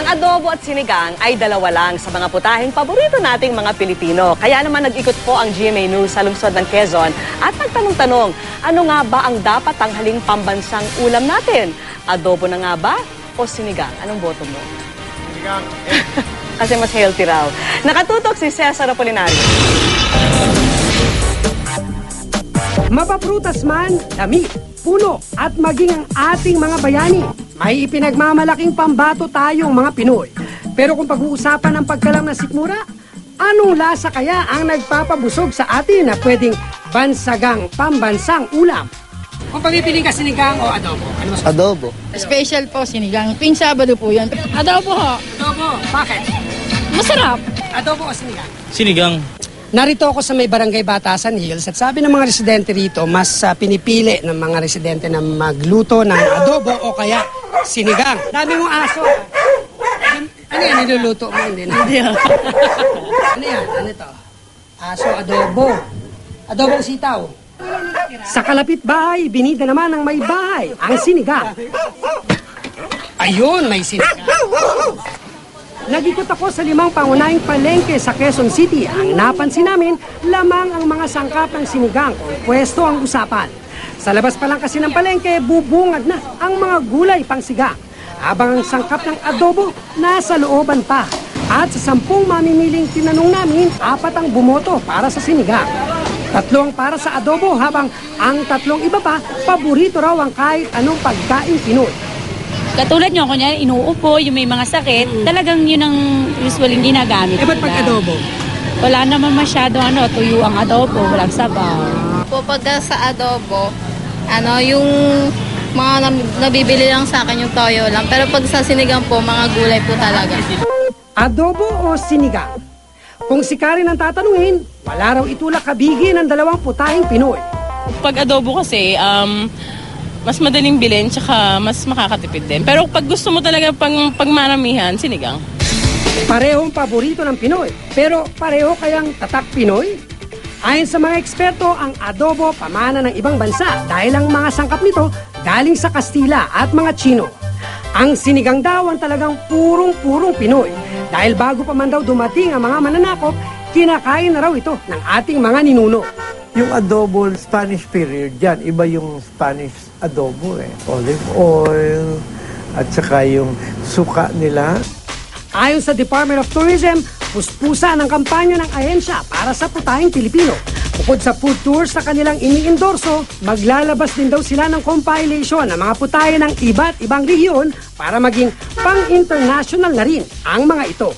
Ang adobo at sinigang ay dalawa lang sa mga putaheng paborito nating mga Pilipino. Kaya naman nag-ikot po ang GMA News sa lungsod ng Quezon at nagtanong-tanong, ano nga ba ang dapat tanghaling pambansang ulam natin? Adobo na nga ba o sinigang? Anong boto mo? Sinigang. Kasi mas healthy raw. Nakatutok si Cesar Apolinario. Mapaprutas man, dami, puno at maging ang ating mga bayani. May ipinagmamalaking pambato tayong mga Pinoy. Pero kung pag-uusapan ng pagkalam ng sikmura, anong lasa kaya ang nagpapabusog sa atin na pwedeng bansagang pambansang ulam? Kung pagpipiling ka sinigang o adobo, ano mas Adobo. Special po, sinigang. Tuwing Sabado po yan. Adobo ho. adobo? Bakit? Masarap. Adobo o sinigang? Sinigang. Narito ako sa may barangay Batasan Hills at sabi ng mga residente rito, mas pinipili ng mga residente na magluto ng adobo o kaya sinigang. Dami mong aso. Ano yan, niluluto mo? Hindi na. Ano yan? Ano ito? Aso, adobo. Adobong sitaw. Sa kalapit bahay, binida naman ng may bahay, ang sinigang. Ayun, may sinigang. Nag-ikot ako sa 5 pangunahing palengke sa Quezon City. Ang napansin namin, lamang ang mga sangkap ng sinigang kung pwesto ang usapan. Sa labas pa lang kasi ng palengke, bubungad na ang mga gulay pang sigang. Habang ang sangkap ng adobo, nasa looban pa. At sa 10 mamimiling tinanong namin, 4 ang bumoto para sa sinigang. 3 ang para sa adobo habang ang 3 iba pa, paborito raw ang kahit anong pagkain Pinoy. Katulad nyo, kunya inuupo, yung may mga sakit, talagang yun ang usually ginagamit. Ba't pag adobo? Wala naman masyado tuyo ang adobo, walang sabaw. Po pagka sa adobo, yung mga nabibili lang sa akin yung toyo lang. Pero pag sa sinigang po, mga gulay po talaga. Adobo o sinigang? Kung si Karen ang tatanungin, wala raw itulak kabigi ng 2 putahing Pinoy. Pag adobo kasi, mas madaling bilhin, tsaka mas makakatipid din. Pero pag gusto mo talaga pagmaramihan, sinigang. Parehong paborito ng Pinoy, pero pareho kayang tatak Pinoy? Ayon sa mga eksperto, ang adobo pamana ng ibang bansa dahil ang mga sangkap nito galing sa Kastila at mga Tsino. Ang sinigang daw ang talagang purong-purong Pinoy dahil bago pa man daw dumating ang mga mananakop, kinakain na raw ito ng ating mga ninuno. Yung adobo Spanish period, yan, iba yung Spanish adobo eh. Olive oil, at saka yung suka nila. Ayon sa Department of Tourism, puspusa ng kampanya ng ahensya para sa putahing Pilipino. Bukod sa food tours na kanilang iniendorso, maglalabas din daw sila ng compilation ng mga putahe ng iba't ibang rehiyon para maging pang-international na rin ang mga ito.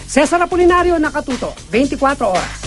Cesar Apolinario, Nakatuto, 24 Oras.